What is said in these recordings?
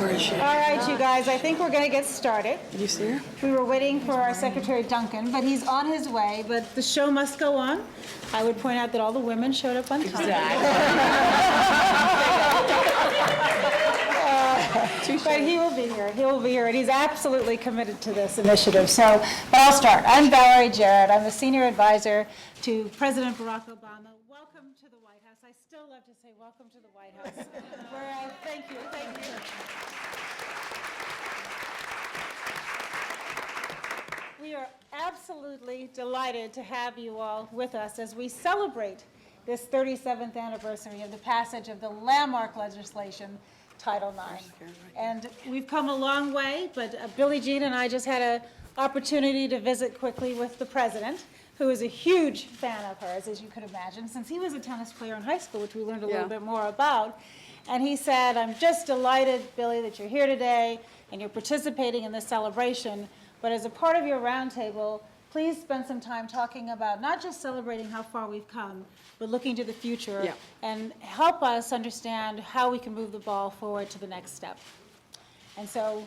Where is she? All right, you guys, I think we're going to get started. Did you see her? We were waiting for our Secretary Duncan, but he's on his way, but the show must go on. I would point out that all the women showed up on time. But he will be here. He will be here, and he's absolutely committed to this initiative. So, but I'll start. I'm Valerie Jarrett. I'm the Senior Advisor to President Barack Obama. Welcome to the White House. I still love to say welcome to the White House. Thank you. We are absolutely delighted to have you all with us as we celebrate this 37th anniversary of the passage of the landmark legislation, Title IX. And we've come a long way, but Billie Jean and I just had an opportunity to visit quickly with the president, who is a huge fan of hers, as you could imagine, since he was a tennis player in high school, which we learned a little bit more about. And he said, I'm just delighted, Billie, that you're here today and you're participating in this celebration. But as a part of your roundtable, please spend some time talking about not just celebrating how far we've come, but looking to the future and help us understand how we can move the ball forward to the next step. And so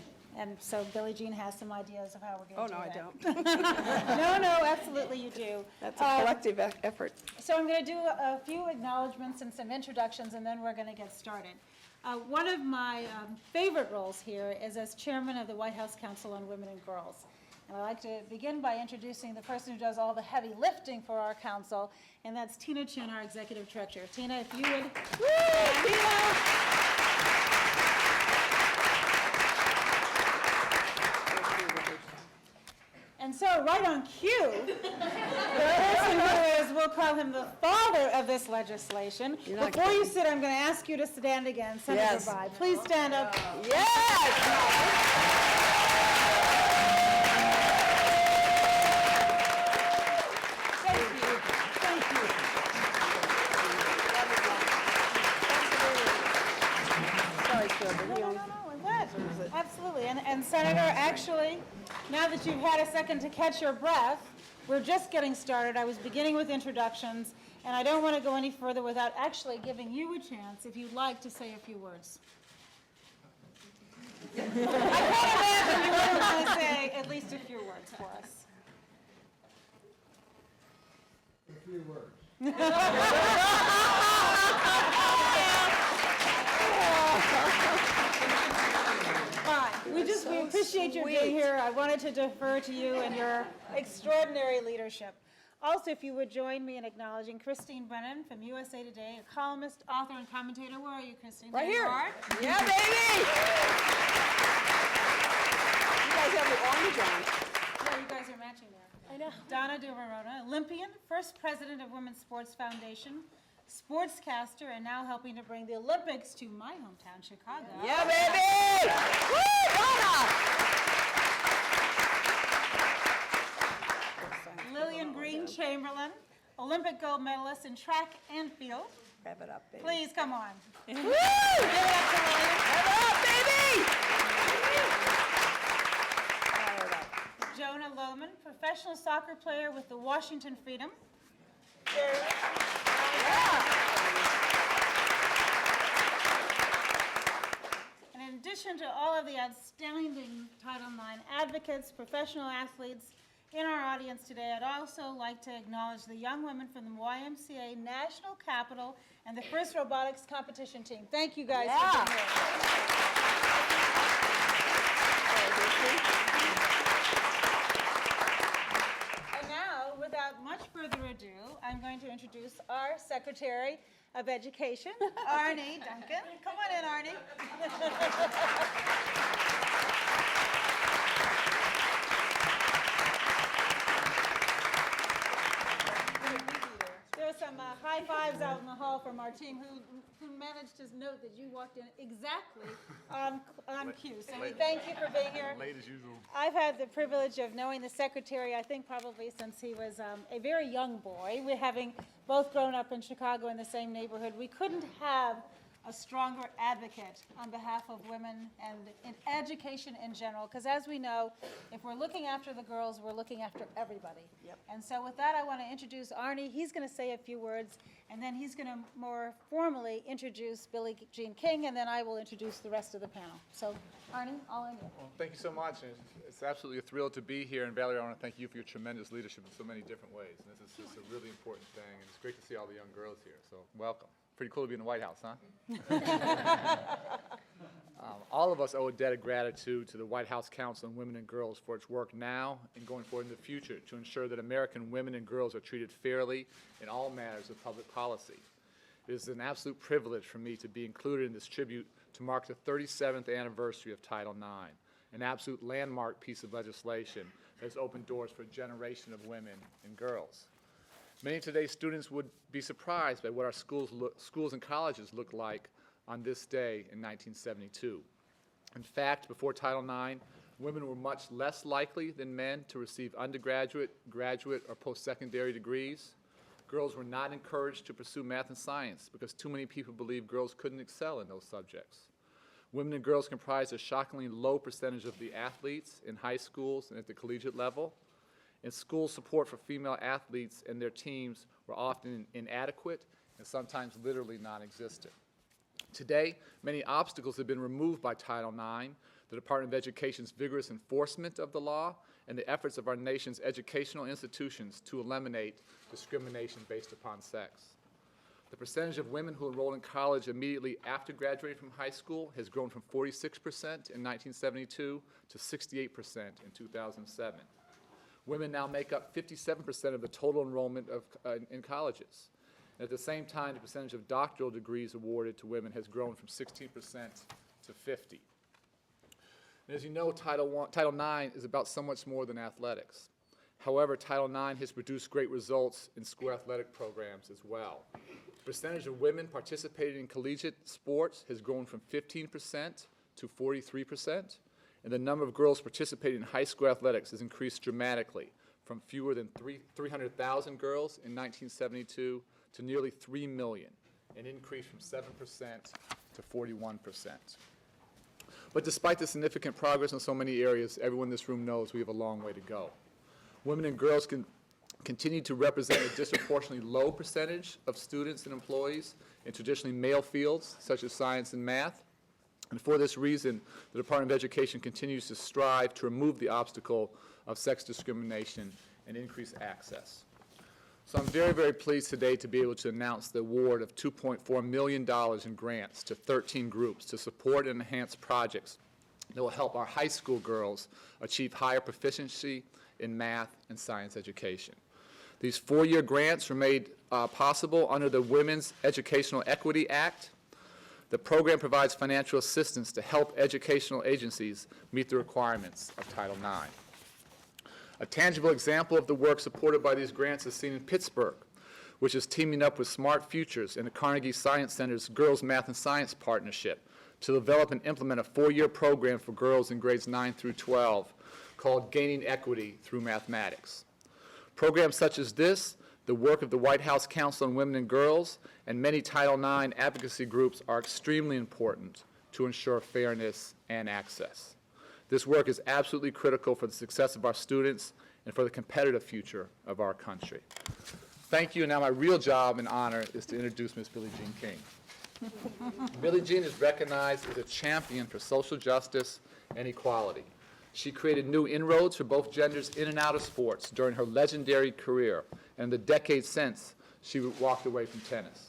Billie Jean has some ideas of how we're going to do that. Oh, no, I don't. No, absolutely you do. That's a collective effort. So I'm going to do a few acknowledgments and some introductions, and then we're going to get started. One of my favorite roles here is as chairman of the White House Council on Women and Girls. And I'd like to begin by introducing the person who does all the heavy lifting for our council, and that's Tina Chin, our executive director. Tina, if you would. Woo, Tina! And so, right on cue, the person who is, we'll call him the father of this legislation. Before you sit, I'm going to ask you to stand again. Senator Biden, please stand up. Yes! Absolutely. And Senator, actually, now that you've had a second to catch your breath, we're just getting started. I was beginning with introductions, and I don't want to go any further without actually giving you a chance, if you'd like, to say a few words. I can't imagine you wouldn't want to say at least a few words for us. A few words. We appreciate you being here. I wanted to defer to you and your extraordinary leadership. Also, if you would join me in acknowledging Christine Brennan from USA Today, a columnist, author, and commentator. Where are you, Christine? Right here. Yeah, baby! You guys have the orange on. Yeah, you guys are matching there. I know. Donna DeVerona, Olympian, first president of Women's Sports Foundation, sportscaster, and now helping to bring the Olympics to my hometown, Chicago. Yeah, baby! Woo, Donna! Lillian Green Chamberlain, Olympic gold medalist in track and field. Wrap it up, baby. Please, come on. Woo! Give it up to Lillian. Wrap it up, baby! Jonah Lohman, professional soccer player with the Washington Freedom. And in addition to all of the outstanding Title IX advocates, professional athletes in our audience today, I'd also like to acknowledge the young women from the YMCA National Capital and the first robotics competition team. Thank you guys for being here. And now, without much further ado, I'm going to introduce our Secretary of Education, Arne Duncan. Come on in, Arne. There were some high fives out in the hall from our team who managed to note that you walked in exactly on cue. So we thank you for being here. Late as usual. I've had the privilege of knowing the Secretary, I think probably since he was a very young boy. We having both grown up in Chicago in the same neighborhood. We couldn't have a stronger advocate on behalf of women and in education in general. Because as we know, if we're looking after the girls, we're looking after everybody. Yep. And so with that, I want to introduce Arne. He's going to say a few words, and then he's going to more formally introduce Billie Jean King, and then I will introduce the rest of the panel. So Arne, all in you. Well, thank you so much. And it's absolutely a thrill to be here. And Valerie, I want to thank you for your tremendous leadership in so many different ways. And this is just a really important thing. And it's great to see all the young girls here. So welcome. Pretty cool to be in the White House, huh? All of us owe a debt of gratitude to the White House Council on Women and Girls for its work now and going forward in the future to ensure that American women and girls are treated fairly in all matters of public policy. It is an absolute privilege for me to be included in this tribute to mark the 37th anniversary of Title IX, an absolute landmark piece of legislation that has opened doors for a generation of women and girls. Many of today's students would be surprised by what our schools and colleges look like on this day in 1972. In fact, before Title IX, women were much less likely than men to receive undergraduate, graduate, or post-secondary degrees. Girls were not encouraged to pursue math and science because too many people believed girls couldn't excel in those subjects. Women and girls comprised a shockingly low percentage of the athletes in high schools and at the collegiate level. And school support for female athletes and their teams were often inadequate and sometimes literally non-existent. Today, many obstacles have been removed by Title IX, the Department of Education's vigorous enforcement of the law, and the efforts of our nation's educational institutions to eliminate discrimination based upon sex. The percentage of women who enroll in college immediately after graduating from high school has grown from 46% in 1972 to 68% in 2007. Women now make up 57% of the total enrollment in colleges. And at the same time, the percentage of doctoral degrees awarded to women has grown from 16% to 50%. And as you know, Title IX is about so much more than athletics. However, Title IX has produced great results in school athletic programs as well. The percentage of women participating in collegiate sports has grown from 15% to 43%. And the number of girls participating in high school athletics has increased dramatically from fewer than 300,000 girls in 1972 to nearly 3 million, an increase from 7% to 41%. But despite the significant progress in so many areas, everyone in this room knows we have a long way to go. Women and girls can continue to represent a disproportionately low percentage of students and employees in traditionally male fields such as science and math. And for this reason, the Department of Education continues to strive to remove the obstacle of sex discrimination and increase access. So I'm very, very pleased today to be able to announce the award of $2.4 million in grants to 13 groups to support and enhance projects that will help our high school girls achieve higher proficiency in math and science education. These 4-year grants were made possible under the Women's Educational Equity Act. The program provides financial assistance to help educational agencies meet the requirements of Title IX. A tangible example of the work supported by these grants is seen in Pittsburgh, which is teaming up with Smart Futures and the Carnegie Science Center's Girls Math and Science Partnership to develop and implement a 4-year program for girls in grades 9 through 12 called Gaining Equity Through Mathematics. Programs such as this, the work of the White House Council on Women and Girls, and many Title IX advocacy groups are extremely important to ensure fairness and access. This work is absolutely critical for the success of our students and for the competitive future of our country. Thank you, and now my real job and honor is to introduce Ms. Billie Jean King. Billie Jean is recognized as a champion for social justice and equality. She created new inroads for both genders in and out of sports during her legendary career, and in the decades since, she walked away from tennis.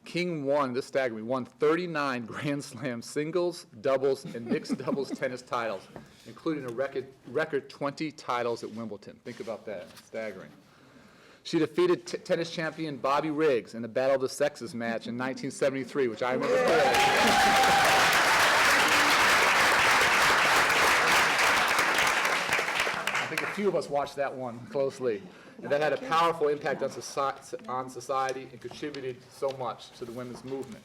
King won 39 Grand Slam singles, doubles, and mixed doubles tennis titles, including a record 20 titles at Wimbledon. Think about that, staggering. She defeated tennis champion Bobby Riggs in the Battle of the Sexes match in 1973, which I remember clearly. I think a few of us watched that one closely. And that had a powerful impact on society and contributed so much to the women's movement.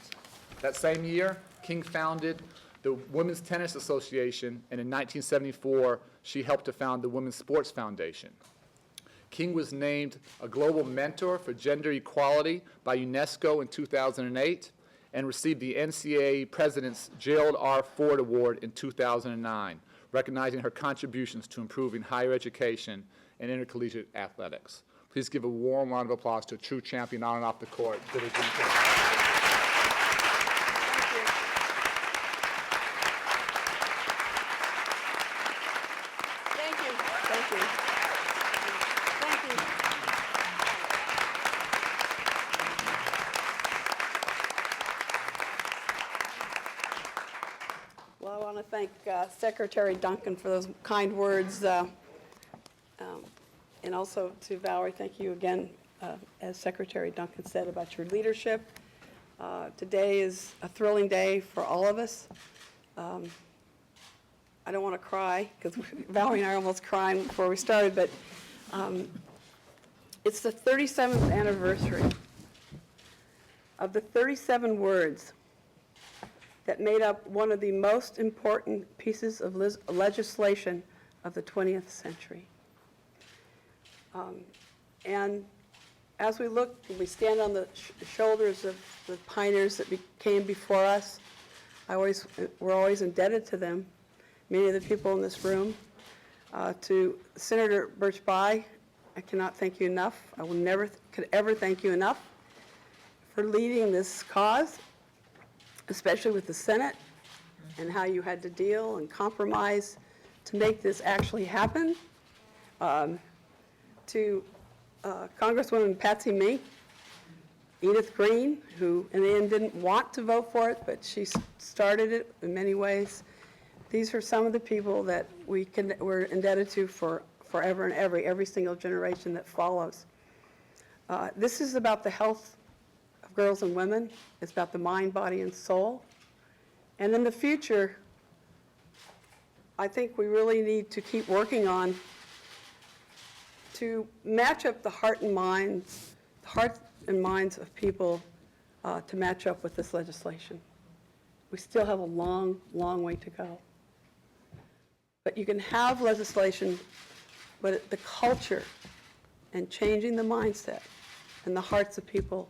That same year, King founded the Women's Tennis Association, and in 1974, she helped to found the Women's Sports Foundation. King was named a global mentor for gender equality by UNESCO in 2008, and received the NCAA President's Gerald R. Ford Award in 2009, recognizing her contributions to improving higher education and intercollegiate athletics. Please give a warm round of applause to a true champion on and off the court, Billie Jean King. Thank you. Thank you. Thank you. Well, I want to thank Secretary Duncan for those kind words, and also to Valerie, thank you again, as Secretary Duncan said, about your leadership. Today is a thrilling day for all of us. I don't want to cry, because Valerie and I are almost crying before we started, but it's the 37th anniversary of the 37 words that made up one of the most important pieces of legislation of the 20th century. And as we look, we stand on the shoulders of the pioneers that came before us. We're always indebted to them. Many of the people in this room. To Senator Birch-Bayh, I cannot thank you enough. I will never could ever thank you enough for leading this cause, especially with the Senate, and how you had to deal and compromise to make this actually happen. To Congresswoman Patsy Mink, Edith Green, who in the end didn't want to vote for it, but she started it in many ways. These are some of the people that we're indebted to for forever and ever, every single generation that follows. This is about the health of girls and women. It's about the mind, body, and soul. And in the future, I think we really need to keep working on to match up the hearts and minds of people to match up with this legislation. We still have a long, long way to go. But you can have legislation, but the culture and changing the mindset and the hearts of people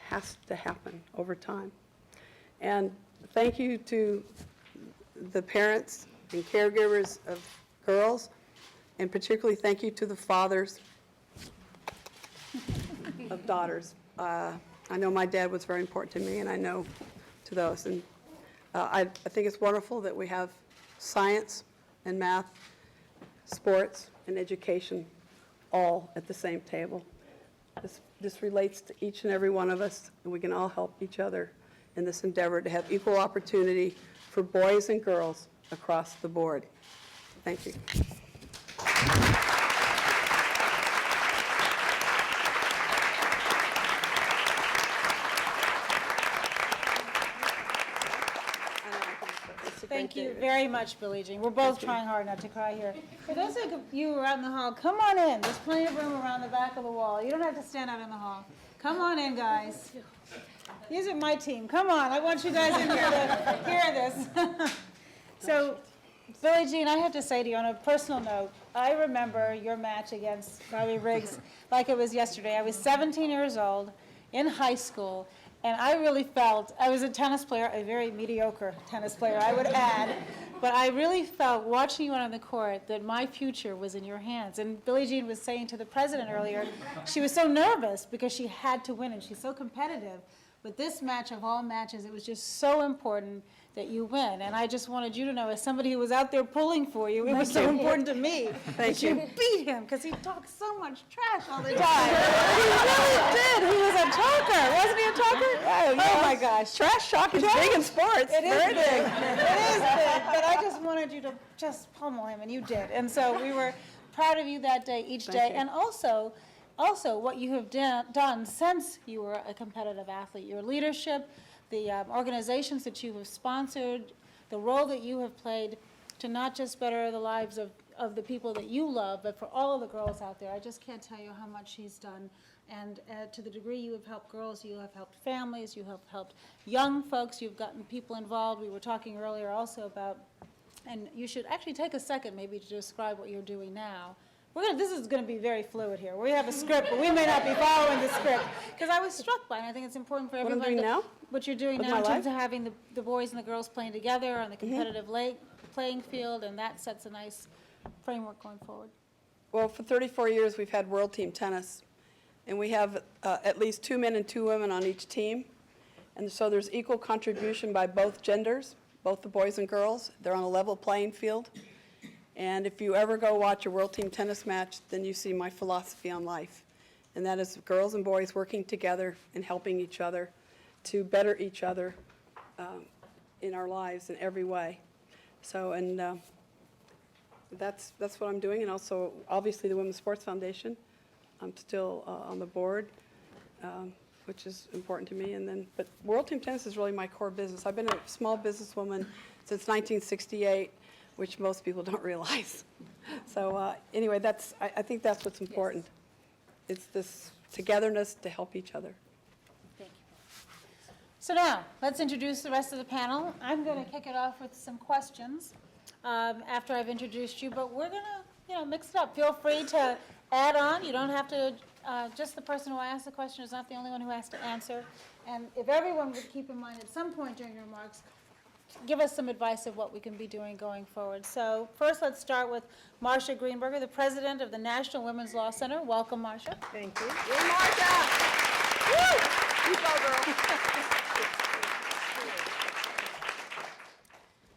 has to happen over time. And thank you to the parents and caregivers of girls, and particularly thank you to the fathers of daughters. I know my dad was very important to me, and I know to those. And I think it's wonderful that we have science and math, sports, and education all at the same table. This relates to each and every one of us, and we can all help each other in this endeavor to have equal opportunity for boys and girls across the board. Thank you. Thank you very much, Billie Jean. We're both trying hard not to cry here. For those of you around the hall, come on in. There's plenty of room around the back of the wall. You don't have to stand out in the hall. Come on in, guys. These are my team. Come on. I want you guys in here to hear this. So, Billie Jean, I have to say to you on a personal note, I remember your match against Riley Riggs like it was yesterday. I was 17 years old in high school. And I really felt, I was a tennis player, a very mediocre tennis player, I would add, but I really felt, watching you on the court, that my future was in your hands. And Billie Jean was saying to the president earlier, she was so nervous because she had to win, and she's so competitive. But this match of all matches, it was just so important that you win. And I just wanted you to know, as somebody who was out there pulling for you, it was so important to me that you beat him, because he talked so much trash all the time. He really did. He was a talker. Wasn't he a talker? Oh my gosh. Trash talk is big in sports. It is big. It is big. But I just wanted you to just pummel him, and you did. And so we were proud of you that day, each day. Thank you. And also what you have done since you were a competitive athlete, your leadership, the organizations that you have sponsored, the role that you have played to not just better the lives of the people that you love, but for all of the girls out there. I just can't tell you how much he's done. And to the degree you have helped girls, you have helped families, you have helped young folks, you've gotten people involved. We were talking earlier also about, and you should actually take a second maybe to describe what you're doing now, This is going to be very fluid here. We have a script, but we may not be following the script. Because I was struck by, and I think it's important for I'm everyone. doing now? What you're doing With now my in terms life? of having the boys and the girls playing together on the competitive playing field, and that sets a nice framework going forward. Well, for 34 years, we've had World Team Tennis, and we have at least 2 men and 2 women on each team. And so there's equal contribution by both genders, both the boys and girls. They're on a level playing field. And if you ever go watch a World Team Tennis match, then you see my philosophy on life. And that is girls and boys working together and helping each other to better each other in our lives in every way. So, and that's what I'm doing. And also, obviously, the Women's Sports Foundation. I'm still on the board, which is important to me. And then, but World Team Tennis is really my core business. I've been a small businesswoman since 1968, which most people don't realize. So anyway, I think that's what's important. It's this togetherness to help each other. Thank you. So now, let's introduce the rest of the panel. I'm going to kick it off with some questions after I've introduced you, but we're going to, mix it up. Feel free to add on. You don't have to, just the person who asks the question is not the only one who has to answer. And if everyone would keep in mind at some point during your remarks, give us some advice of what we can be doing going forward. So first, let's start with Marcia Greenberger, the president of the National Women's Law Center. Welcome, Marcia. Thank you. Hey, Marcia! Woo! You go, girl.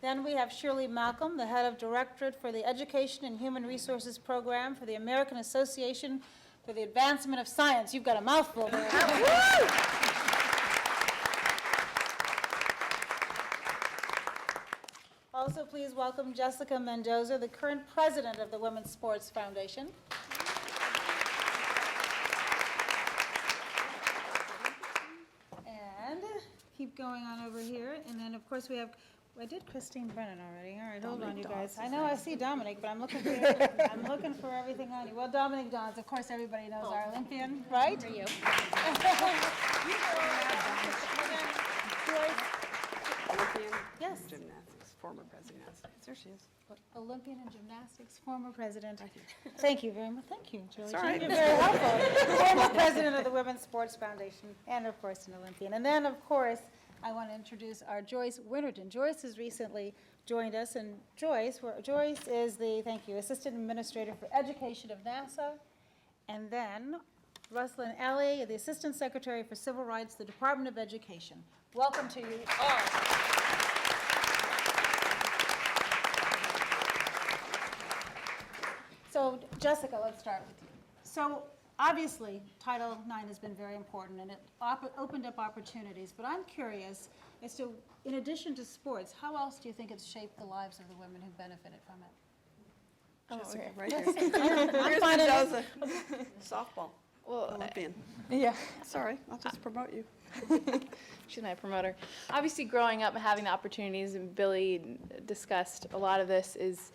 Then we have Shirley Malcolm, the head of Directorate for the Education and Human Resources Program for the American Association for the Advancement of Science. You've got a mouthful there. Also, please welcome Jessica Mendoza, the current president of the Women's Sports Foundation. And keep going on over here. And then, of course, I did Christine Brennan already. All right, hold on, you guys. I know I see Dominic, but I'm looking for everything on you. Well, Dominic Dons, of course, everybody knows our Olympian, right? For you. Olympian Yes. gymnastics, former president. There she is. Olympian and gymnastics, former president. Thank you very much. Thank you, Julie. It's all right. You're very helpful. Former president of the Women's Sports Foundation, and of course, an Olympian. And then, of course, I want to introduce our Joyce Winterton. Joyce has recently joined us, and Joyce is the, thank you, Assistant Administrator for Education of NASA. And then Ruslan Ali, the Assistant Secretary for Civil Rights, the Department of Education. Welcome to you all. So, Jessica, let's start with you. So, obviously, Title IX has been very important, and it opened up opportunities. But I'm curious as to, in addition to sports, how else do you think it's shaped the lives of the women who benefited from it? Jessica, right here. Here's Mendoza. Softball. Well, Olympian. yeah, Sorry, I'll just promote you. she's my promoter. Obviously, growing up and having the opportunities, and Billy discussed a lot of this, is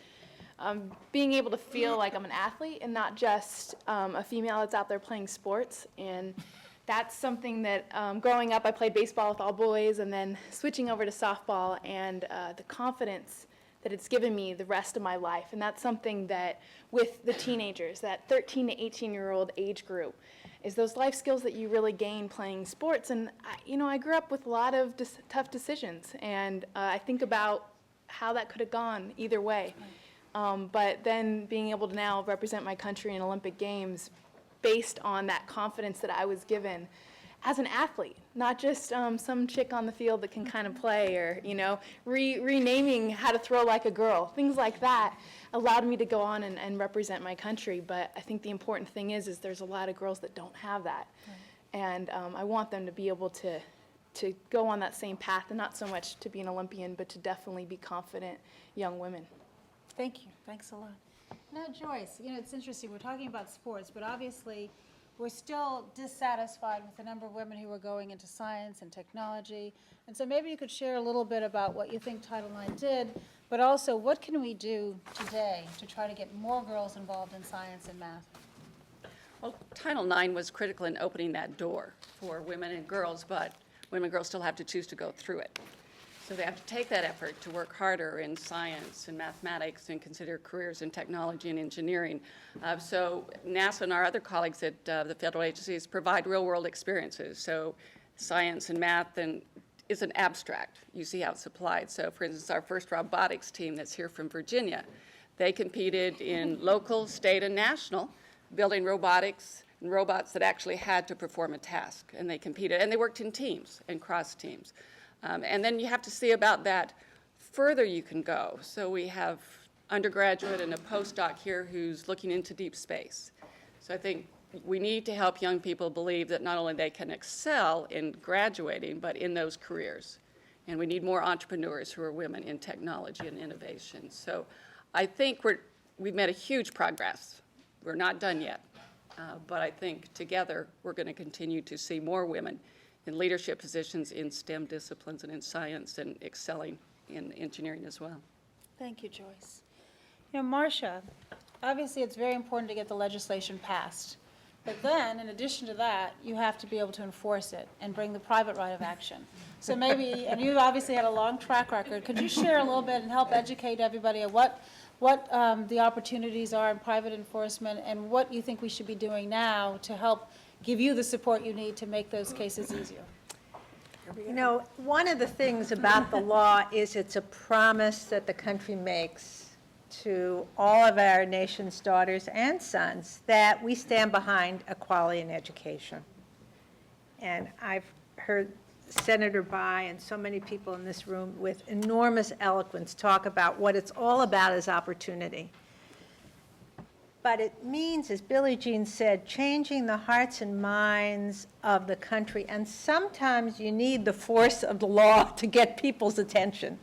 being able to feel like I'm an athlete and not just a female that's out there playing sports. And that's something that growing up, I played baseball with all boys, and then switching over to softball, and the confidence that it's given me the rest of my life. And that's something that with the teenagers, that 13 to 18-year-old age group, is those life skills that you really gain playing sports. And I grew up with a lot of tough decisions, and I think about how that could have gone either way. But then being able to now represent my country in Olympic Games based on that confidence that I was given as an athlete, not just some chick on the field that can kind of play, or renaming how to throw like a girl. Things like that allowed me to go on and represent my country. But I think the important thing is there's a lot of girls that don't have that. Right. And I want them to be able to go on that same path, and not so much to be an Olympian, but to definitely be confident young women. Thank you. Thanks a lot. Now, Joyce, it's interesting. We're talking about sports, but obviously we're still dissatisfied with the number of women who are going into science and technology. And so maybe you could share a little bit about what you think Title IX did, but also what can we do today to try to get more girls involved in science and math? Well, Title IX was critical in opening that door for women and girls, but women and girls still have to choose to go through it. So they have to take that effort to work harder in science and mathematics and consider careers in technology and engineering. So NASA and our other colleagues at the federal agencies provide real-world experiences. So science and math is an abstract. You see how it's applied. So, for instance, our first robotics team that's here from Virginia, they competed in local, state, and national, building robotics and robots that actually had to perform a task. And they competed, and they worked in teams and cross teams. And then you have to see about that further you can go. So we have undergraduate and a postdoc here who's looking into deep space. So I think we need to help young people believe that not only they can excel in graduating, but in those careers. And we need more entrepreneurs who are women in technology and innovation. So I think we've made a huge progress. We're not done yet. But I think together we're going to continue to see more women in leadership positions in STEM disciplines and in science and excelling in engineering as well. Thank you, Joyce. You know, Marcia, obviously it's very important to get the legislation passed. But then, in addition to that, you have to be able to enforce it and bring the private right of action. So maybe, and you've obviously had a long track record, could you share a little bit and help educate everybody on what the opportunities are in private enforcement and what you think we should be doing now to help give you the support you need to make those cases easier? You know, one of the things about the law is it's a promise that the country makes to all of our nation's daughters and sons that we stand behind equality in education. And I've heard Senator Bai and so many people in this room with enormous eloquence talk about what it's all about is opportunity. But it means, as Billie Jean said, changing the hearts and minds of the country. And sometimes you need the force of the law to get people's attention.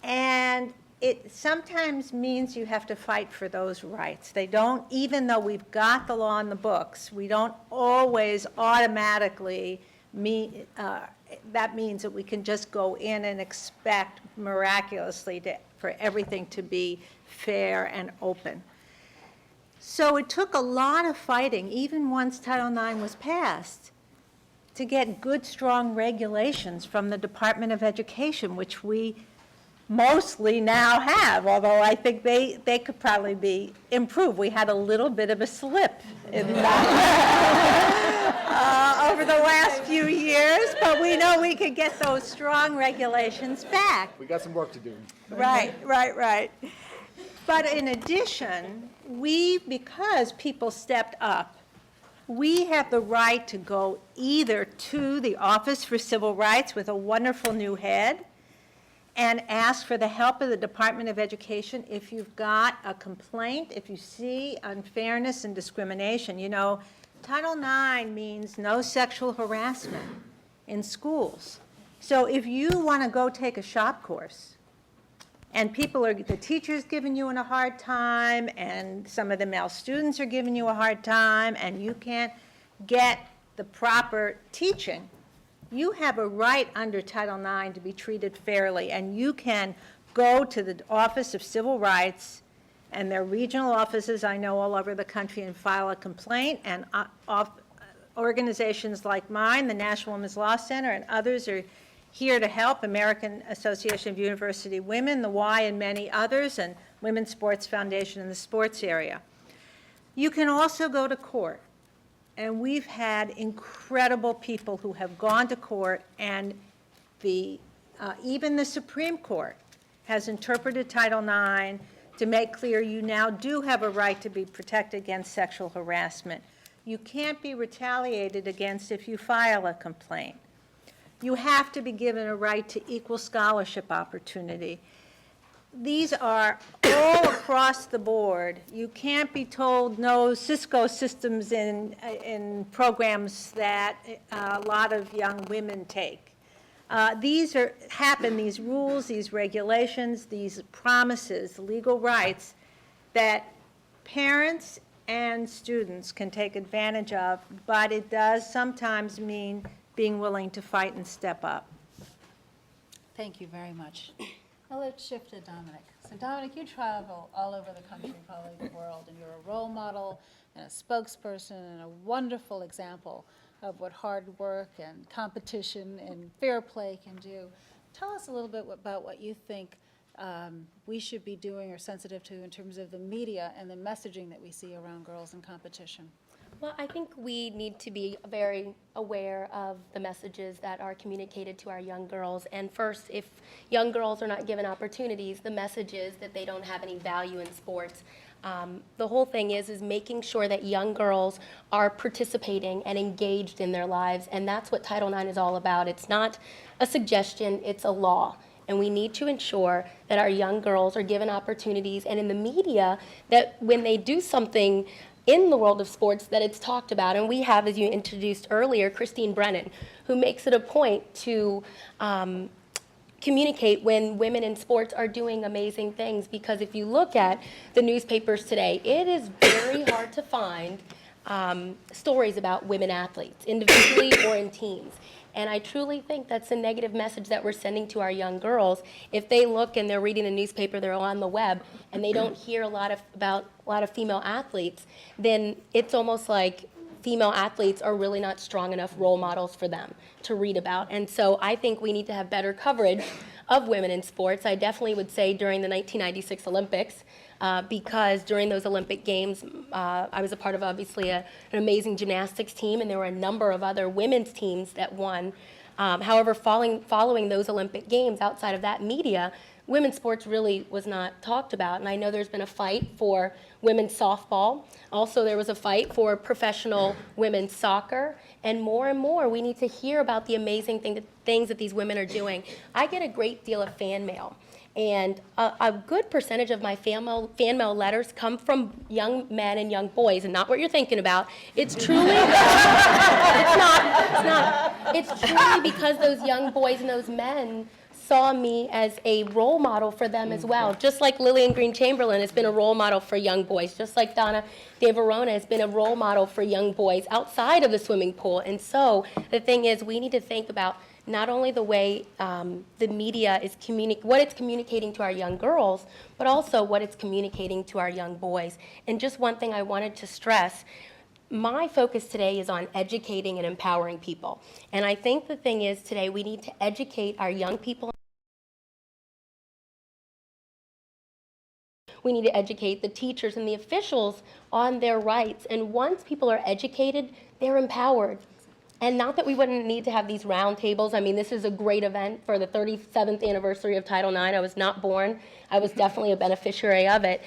And it sometimes means you have to fight for those rights. They don't, even though we've got the law in the books, we don't always automatically mean, that means that we can just go in and expect miraculously for everything to be fair and open. So it took a lot of fighting, even once Title IX was passed, to get good, strong regulations from the Department of Education, which we mostly now have, although I think they could probably be improved. We had a little bit of a slip in that over the last few years, but we know we could get those strong regulations back. We got some work to do. Right. But in addition, because people stepped up, we have the right to go either to the Office for Civil Rights with a wonderful new head and ask for the help of the Department of Education if you've got a complaint, if you see unfairness and discrimination. You know, Title IX means no sexual harassment in schools. So if you want to go take a shop course, and the teacher's giving you a hard time, and some of the male students are giving you a hard time, and you can't get the proper teaching, you have a right under Title IX to be treated fairly, and you can go to the Office of Civil Rights, and their regional offices, I know, all over the country, and file a complaint, and organizations like mine, the National Women's Law Center, and others are here to help, American Association of University Women, the Y, and many others, and Women's Sports Foundation in the sports area. You can also go to court, and we've had incredible people who have gone to court, and even the Supreme Court has interpreted Title IX to make clear you now do have a right to be protected against sexual harassment. You can't be retaliated against if you file a complaint. You have to be given a right to equal scholarship opportunity. These are all across the board. You can't be told no Cisco systems in programs that a lot of young women take. These rules, these regulations, these promises, legal rights that parents and students can take advantage of, but it does sometimes mean being willing to fight and step up. Thank you very much. Now let's shift to Dominic. So Dominic, you travel all over the country, probably the world, and you're a role model and a spokesperson and a wonderful example of what hard work and competition and fair play can do. Tell us a little bit about what you think we should be doing or sensitive to in terms of the media and the messaging that we see around girls in competition. Well, I think we need to be very aware of the messages that are communicated to our young girls. And first, if young girls are not given opportunities, the message is that they don't have any value in sports. The whole thing is making sure that young girls are participating and engaged in their lives, and that's what Title IX is all about. It's not a suggestion, it's a law. And we need to ensure that our young girls are given opportunities, and in the media, that when they do something in the world of sports, that it's talked about. And we have, as you introduced earlier, Christine Brennan, who makes it a point to communicate when women in sports are doing amazing things. Because if you look at the newspapers today, it is very hard to find stories about women athletes, individually or in teams. And I truly think that's a negative message that we're sending to our young girls. If they look and they're reading the newspaper, they're on the web, and they don't hear about a lot of female athletes, then it's almost like female athletes are really not strong enough role models for them to read about. And so I think we need to have better coverage of women in sports. I definitely would say during the 1996 Olympics, because during those Olympic Games, I was a part of obviously an amazing gymnastics team, and there were a number of other women's teams that won. However, following those Olympic Games, outside of that media, women's sports really was not talked about. And I know there's been a fight for women's softball. Also, there was a fight for professional women's soccer. And more, we need to hear about the amazing things that these women are doing. I get a great deal of fan mail. And a good percentage of my fan mail letters come from young men and young boys, and not what you're thinking about. It's truly, it's not. It's truly because those young boys and those men saw me as a role model for them as well. Just like Lillian Green Chamberlain has been a role model for young boys, just like Donna De Verona has been a role model for young boys outside of the swimming pool. And so the thing is, we need to think about not only the way the media is what it's communicating to our young girls, but also what it's communicating to our young boys. And just one thing I wanted to stress, my focus today is on educating and empowering people. And I think the thing is today we need to educate our young people. We need to educate the teachers and the officials on their rights. And once people are educated, they're empowered. And not that we wouldn't need to have these roundtables. I mean, this is a great event for the 37th anniversary of Title IX. I was not born. I was definitely a beneficiary of it.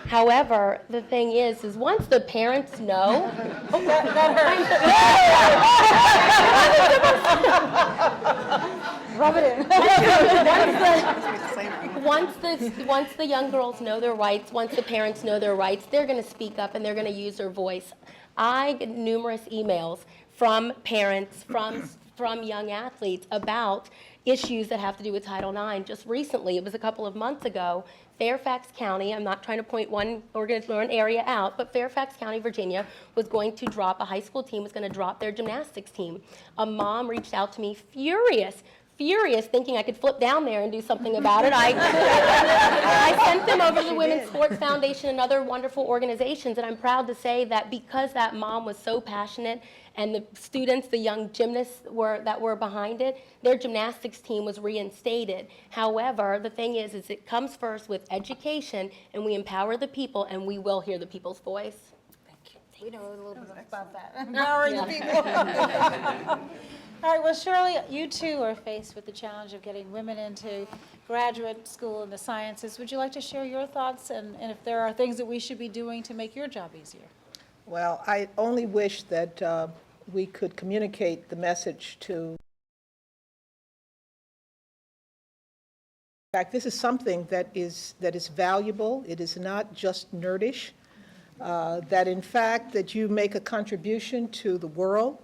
However, the thing is once the parents know, Rub it in. once the young girls know their rights, once the parents know their rights, they're going to speak up and they're going to use their voice. I get numerous emails from parents, from young athletes about issues that have to do with Title IX. Just recently, it was a couple of months ago, Fairfax County, I'm not trying to point one area out, but Fairfax County, Virginia, was going to drop, a high school team was going to drop their gymnastics team. A mom reached out to me furious, thinking I could flip down there and do something about it. I sent them over to the Women's Sports Foundation and other wonderful organizations, and I'm proud to say that because that mom was so passionate and the students, the young gymnasts that were behind it, their gymnastics team was reinstated. However, the thing is it comes first with education, and we empower the people, and we will hear the people's voice. We know a little bit about that, empowering the people. All right, well, Shirley, you too are faced with the challenge of getting women into graduate school in the sciences. Would you like to share your thoughts and if there are things that we should be doing to make your job easier? Well, I only wish that we could communicate the message to. In fact, this is something that is valuable. It is not just nerdish. That in fact, that you make a contribution to the world.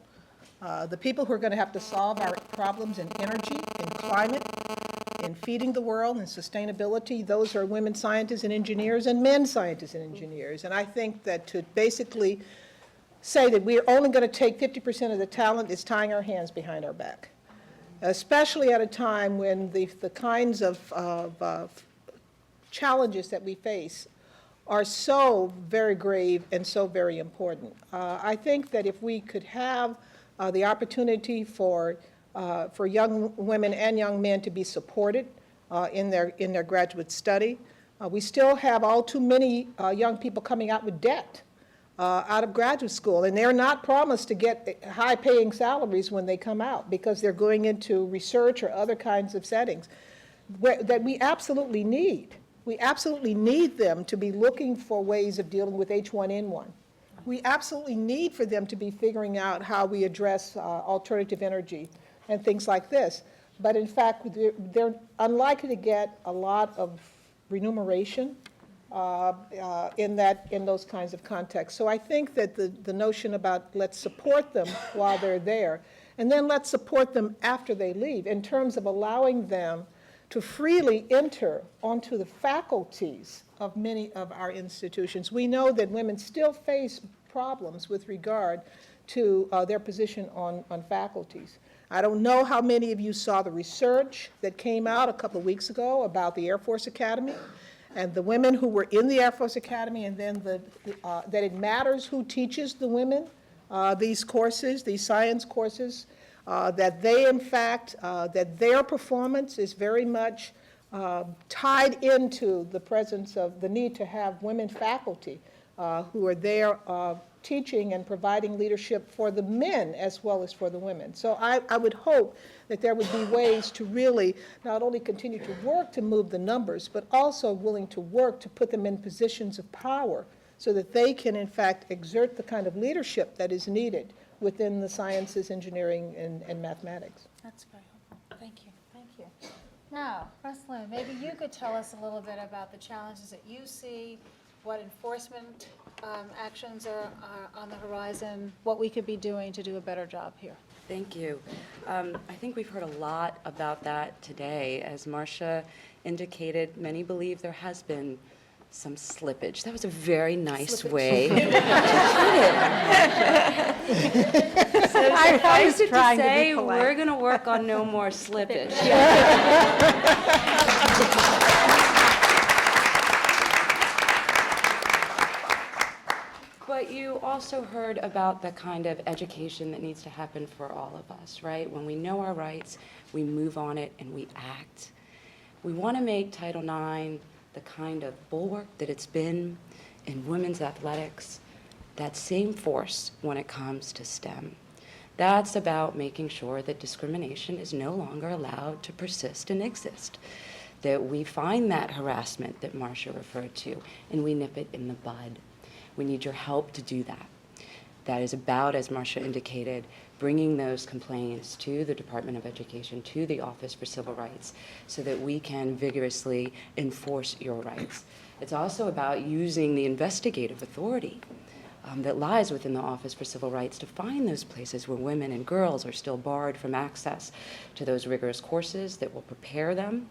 The people who are going to have to solve our problems in energy, in climate, in feeding the world, and sustainability, those are women scientists and engineers and men scientists and engineers. And I think that to basically say that we are only going to take 50% of the talent is tying our hands behind our back, especially at a time when the kinds of challenges that we face are so very grave and so very important. I think that if we could have the opportunity for for young women and young men to be supported in their graduate study. We still have all too many young people coming out with debt out of graduate school, and they're not promised to get high-paying salaries when they come out because they're going into research or other kinds of settings that we absolutely need. We absolutely need them to be looking for ways of dealing with H1N1. We absolutely need for them to be figuring out how we address alternative energy and things like this. But in fact, they're unlikely to get a lot of remuneration in those kinds of contexts. So I think that the notion about let's support them while they're there, and then let's support them after they leave in terms of allowing them to freely enter onto the faculties of many of our institutions. We know that women still face problems with regard to their position on faculties. I don't know how many of you saw the research that came out a couple of weeks ago about the Air Force Academy and the women who were in the Air Force Academy, and then that it matters who teaches the women these courses, these science courses, that they, in fact, that their performance is very much tied into the presence of the need to have women faculty who are there teaching and providing leadership for the men as well as for the women. So I would hope that there would be ways to really not only continue to work to move the numbers, but also willing to work to put them in positions of power so that they can, in fact, exert the kind of leadership that is needed within the sciences, engineering, and mathematics. That's very helpful. Thank you. Thank you. Now, Rosalind, maybe you could tell us a little bit about the challenges that you see, what enforcement actions are on the horizon, what we could be doing to do a better job here. Thank you. I think we've heard a lot about that today. As Marcia indicated, many believe there has been some slippage. That was a very nice way to put it. So suffice it to say, we're going to work on no more slippage. But you also heard about the kind of education that needs to happen for all of us, right? When we know our rights, we move on it and we act. We want to make Title IX the kind of bulwark that it's been in women's athletics, that same force when it comes to STEM. That's about making sure that discrimination is no longer allowed to persist and exist, that we find that harassment that Marcia referred to and we nip it in the bud. We need your help to do that. That is about, as Marcia indicated, bringing those complaints to the Department of Education, to the Office for Civil Rights, so that we can vigorously enforce your rights. It's also about using the investigative authority that lies within the Office for Civil Rights to find those places where women and girls are still barred from access to those rigorous courses that will prepare them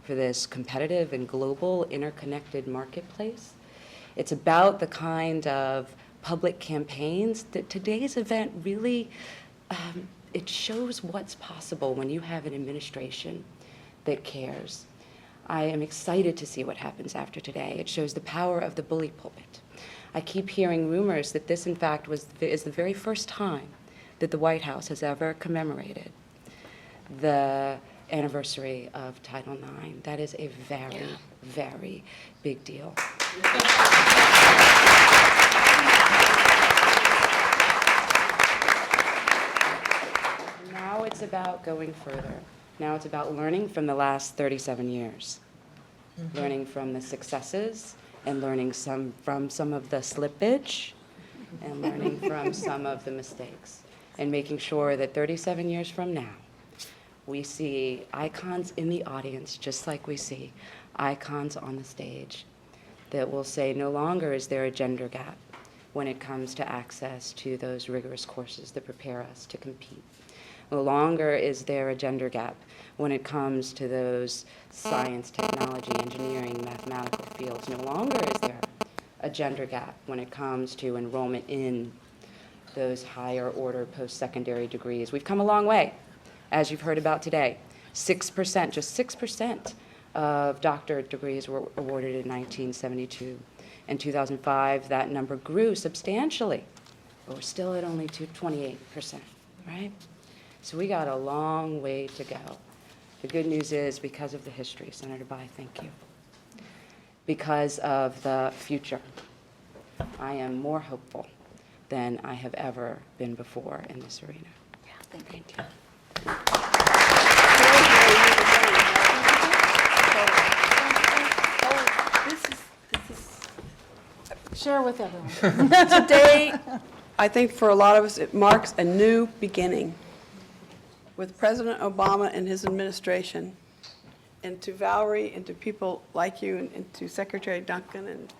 for this competitive and global interconnected marketplace. It's about the kind of public campaigns that today's event really, it shows what's possible when you have an administration that cares. I am excited to see what happens after today. It shows the power of the bully pulpit. I keep hearing rumors that this, in fact, is the very first time that the White House has ever commemorated the anniversary of Title IX. That is a very, very big deal. Now it's about going further. Now it's about learning from the last 37 years, learning from the successes and learning from some of the slippage and learning from some of the mistakes, and making sure that 37 years from now, we see icons in the audience just like we see icons on the stage that will say no longer is there a gender gap when it comes to access to those rigorous courses that prepare us to compete. No longer is there a gender gap when it comes to those science, technology, engineering, mathematical fields. No longer is there a gender gap when it comes to enrollment in those higher order post-secondary degrees. We've come a long way, as you've heard about today. 6%, just 6% of doctorate degrees were awarded in 1972. In 2005, that number grew substantially, but we're still at only 28%, right? So we got a long way to go. The good news is, because of the history, Senator Bai, thank you. Because of the future, I am more hopeful than I have ever been before in this arena. Yeah, thank you. Share with everyone. Today, I think for a lot of us, it marks a new beginning with President Obama and his administration, and to Valerie and to people like you and to Secretary Duncan and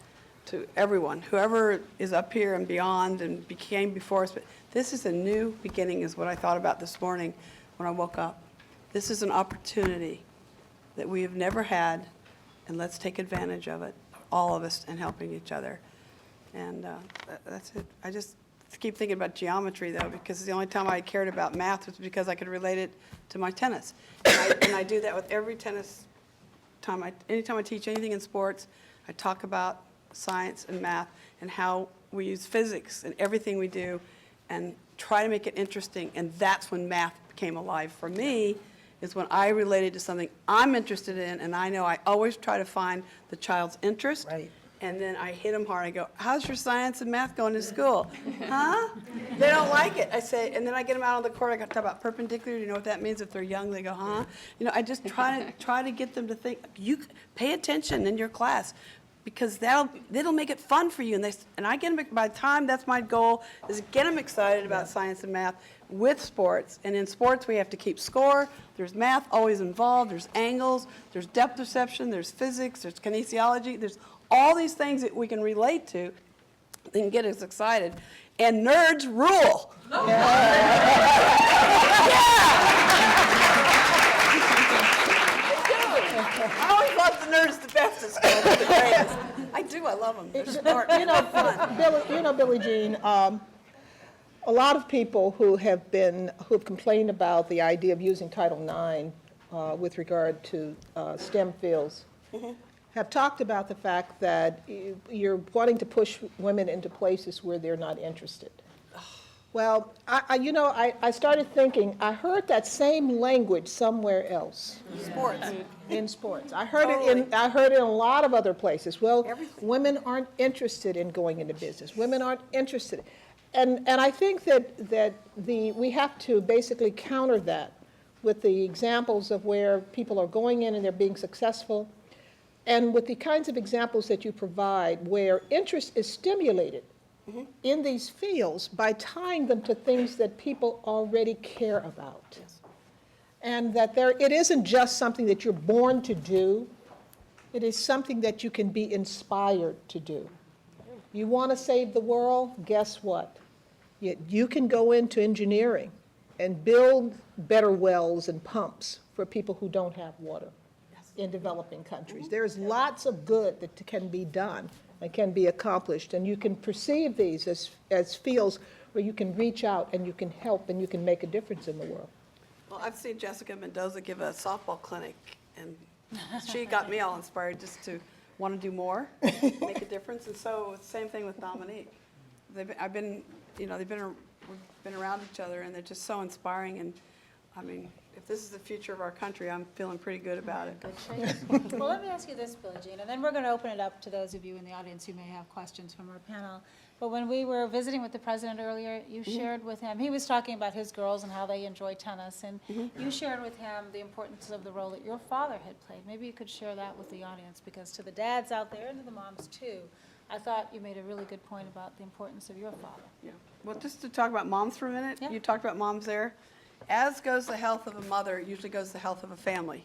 to everyone, whoever is up here and beyond and came before us. But this is a new beginning is what I thought about this morning when I woke up. This is an opportunity that we have never had, and let's take advantage of it, all of us, and helping each other. And that's it. I just keep thinking about geometry, though, because the only time I cared about math was because I could relate it to my tennis. And I do that with every tennis time. Anytime I teach anything in sports, I talk about science and math and how we use physics in everything we do and try to make it interesting. And that's when math became alive for me, is when I related to something I'm interested in, and I know I always try to find the child's interest. Right. And then I hit them hard. I go, how's your science and math going to school? Huh? They don't like it. I say, and then I get them out on the court. I got to talk about perpendicular. You know what that means? If they're young, they go, huh? You know, I just try to get them to think. You pay attention in your class, because that'll make it fun for you. And I get them, by the time, that's my goal, is get them excited about science and math with sports. And in sports, we have to keep score. There's math always involved. There's angles. There's depth perception. There's physics. There's kinesiology. There's all these things that we can relate to and get us excited. And nerds rule. I always love the nerds the best at school. They're the greatest. I do. I love them. They're smart. They're fun. Billie Jean, a lot of people who've complained about the idea of using Title IX with regard to STEM fields have talked about the fact that you're wanting to push women into places where they're not interested. Well, I started thinking, I heard that same language somewhere else. Sports. In sports. I heard it in a lot of other places. Well, women aren't interested in going into business. Women aren't interested. And I think that we have to basically counter that with the examples of where people are going in and they're being successful, and with the kinds of examples that you provide where interest is stimulated in these fields by tying them to things that people already care about. Yes. And that it isn't just something that you're born to do, it is something that you can be inspired to do. You want to save the world? Guess what? You can go into engineering and build better wells and pumps for people who don't have water in developing countries. There's lots of good that can be done and can be accomplished, and you can perceive these as fields where you can reach out and you can help and you can make a difference in the world. Well, I've seen Jessica Mendoza give a softball clinic, and she got me all inspired just to want to do more, make a difference. And so same thing with Dominique. We've been around each other, and they're just so inspiring. And I mean, if this is the future of our country, I'm feeling pretty good about it. Well, let me ask you this, Billie Jean, and then we're going to open it up to those of you in the audience who may have questions from our panel. But when we were visiting with the president earlier, you shared with him, he was talking about his girls and how they enjoy tennis, and you shared with him the importance of the role that your father had played. Maybe you could share that with the audience, because to the dads out there and to the moms too, I thought you made a really good point about the importance of your father. Yeah. Well, just to talk about moms for a minute, Yeah. You talked about moms there. As goes the health of a mother, usually goes the health of a family.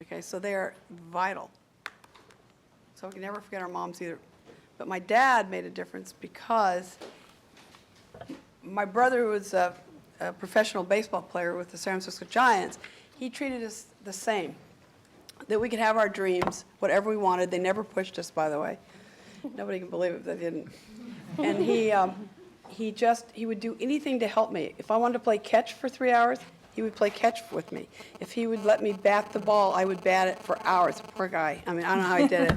Okay, so they are vital. So we can never forget our moms either. But my dad made a difference because my brother, who was a professional baseball player with the San Francisco Giants, he treated us the same. That we could have our dreams, whatever we wanted. They never pushed us, by the way. Nobody can believe it if they didn't. And he would do anything to help me. If I wanted to play catch for 3 hours, he would play catch with me. If he would let me bat the ball, I would bat it for hours. Poor guy. I mean, I don't know how he did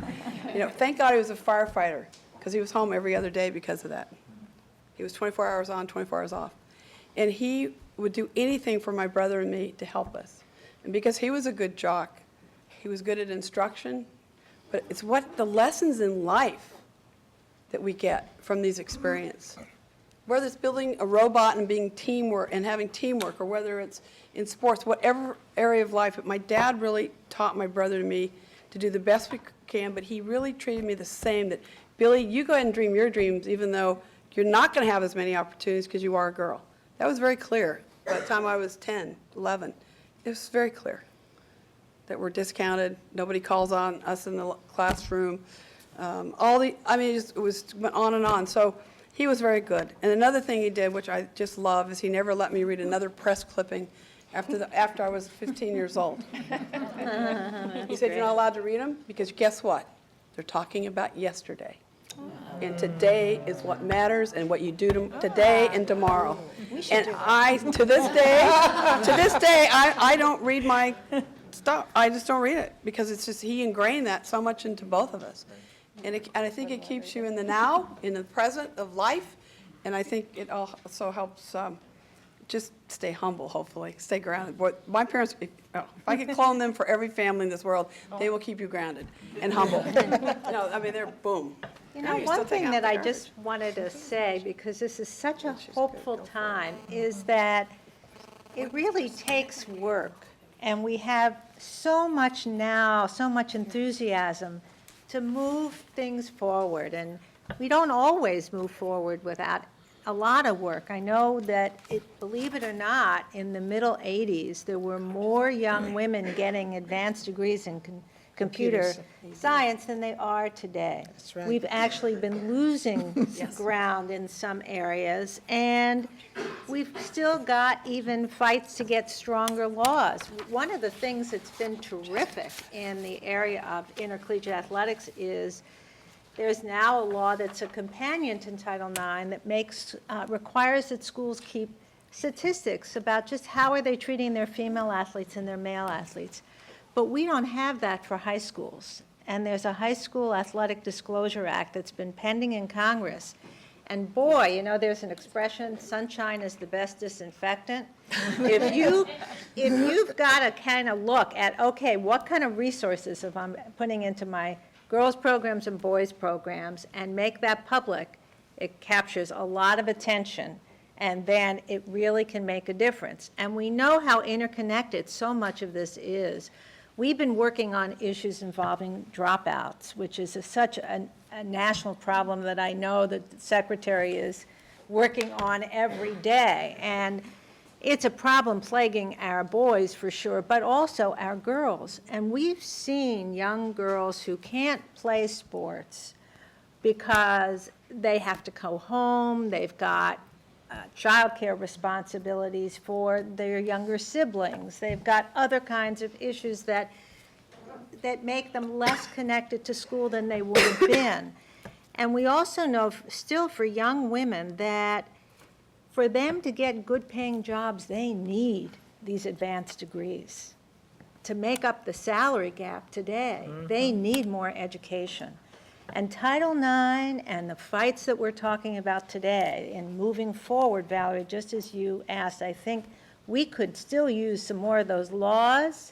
it. Thank God he was a firefighter, because he was home every other day because of that. He was 24 hours on, 24 hours off. And he would do anything for my brother and me to help us. And because he was a good jock, he was good at instruction, but it's what the lessons in life that we get from these experiences. Whether it's building a robot and being teamwork and having teamwork, or whether it's in sports, whatever area of life. But my dad really taught my brother and me to do the best we can, but he really treated me the same, that, Billy, you go ahead and dream your dreams, even though you're not going to have as many opportunities because you are a girl. That was very clear. By the time I was 10, 11, it was very clear that we're discounted. Nobody calls on us in the classroom. It went on and on. So he was very good. And another thing he did, which I just love, is he never let me read another press clipping after I was 15 years old. He said, you're not allowed to read them because guess what? They're talking about yesterday. And today is what matters, and what you do today and tomorrow. And to this day, I don't read my stuff. I just don't read it because it's just, he ingrained that so much into both of us. And I think it keeps you in the now, in the present of life, and I think it also helps just stay humble, hopefully, stay grounded. Boy, my parents, if I could clone them for every family in this world, they will keep you grounded and humble. They're boom. You know, one thing that I just wanted to say, because this is such a hopeful time, is that it really takes work. And we have so much now, so much enthusiasm to move things forward. And we don't always move forward without a lot of work. I know that, believe it or not, in the middle 80s, there were more young women getting advanced degrees in computer science than they are today. That's right. We've actually been losing ground in some areas, and we've still got even fights to get stronger laws. One of the things that's been terrific in the area of intercollegiate athletics is there's now a law that's a companion to Title IX that requires that schools keep statistics about just how are they treating their female athletes and their male athletes. But we don't have that for high schools. And there's a High School Athletic Disclosure Act that's been pending in Congress. And boy, there's an expression, sunshine is the best disinfectant. If you've got to kind of look at, okay, what kind of resources am I putting into my girls' programs and boys' programs, and make that public, it captures a lot of attention, and then it really can make a difference. And we know how interconnected so much of this is. We've been working on issues involving dropouts, which is such a national problem that I know that the Secretary is working on every day. And it's a problem plaguing our boys for sure, but also our girls. And we've seen young girls who can't play sports because they have to go home, they've got childcare responsibilities for their younger siblings. They've got other kinds of issues that make them less connected to school than they would have been. And we also know still for young women that for them to get good paying jobs, they need these advanced degrees. To make up the salary gap today, they need more education. And Title IX and the fights that we're talking about today and moving forward, Valerie, just as you asked, I think we could still use some more of those laws,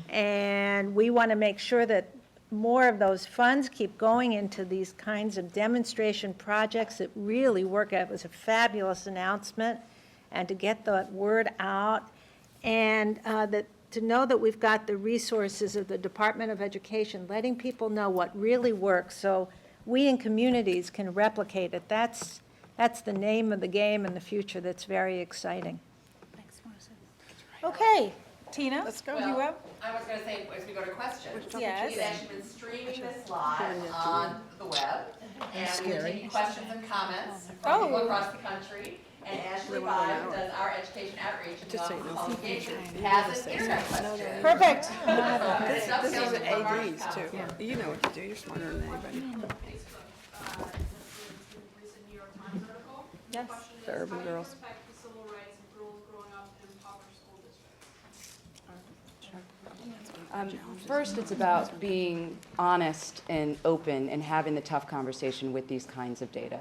and we want to make sure that more of those funds keep going into these kinds of demonstration projects that really work. It was a fabulous announcement, and to get the word out, and to know that we've got the resources of the Department of Education, letting people know what really works so we in communities can replicate it. That's the name of the game in the future that's very exciting. Okay, Tina? Let's go. You up? I was going to say, as we go to questions, Yes. we've actually been streaming this live on the web, and we're taking questions and comments from people across the country. And Ashley Vibe does our education outreach in the Office of Public Engagement, has an internet question. Perfect. This is ADs too. You know what to do, you're smarter than anybody. Yes. The urban girls. First, it's about being honest and open and having the tough conversation with these kinds of data.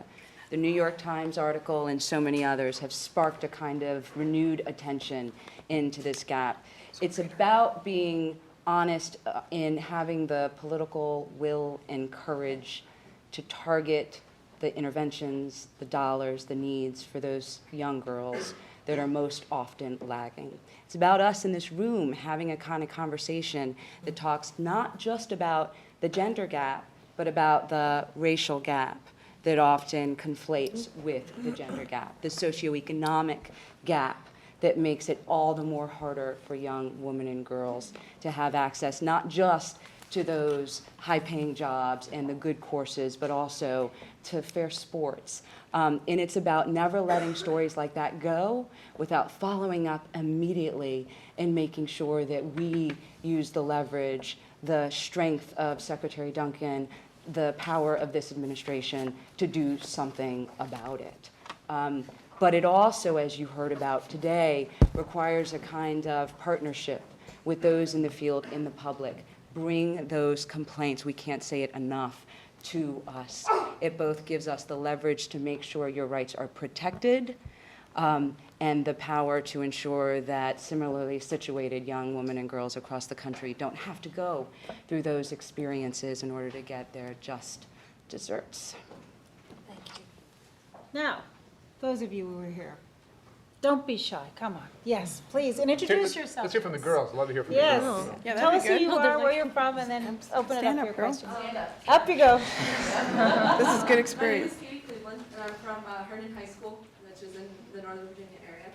The New York Times article and so many others have sparked a kind of renewed attention into this gap. It's about being honest in having the political will and courage to target the interventions, the dollars, the needs for those young girls that are most often lagging. It's about us in this room having a kind of conversation that talks not just about the gender gap, but about the racial gap that often conflates with the gender gap, the socioeconomic gap that makes it all the more harder for young women and girls to have access not just to those high-paying jobs and the good courses, but also to fair sports. And it's about never letting stories like that go without following up immediately and making sure that we use the leverage, the strength of Secretary Duncan, the power of this administration to do something about it. But it also, as you heard about today, requires a kind of partnership with those in the field, in the public. Bring those complaints, we can't say it enough, to us. It both gives us the leverage to make sure your rights are protected, and the power to ensure that similarly situated young women and girls across the country don't have to go through those experiences in order to get their just desserts. Now, those of you who are here, don't be shy, come on. Yes, please, and introduce yourself. Let's hear from the girls. I'd love to hear from the girls. Yes. Yeah, Tell that'd us be who good. you are, where you're from, and then open it up Stand for up, your girl. questions. Up you go. This is good experience. My name is Katie Cleveland, and I'm from Herndon High School, which is in the Northern Virginia area.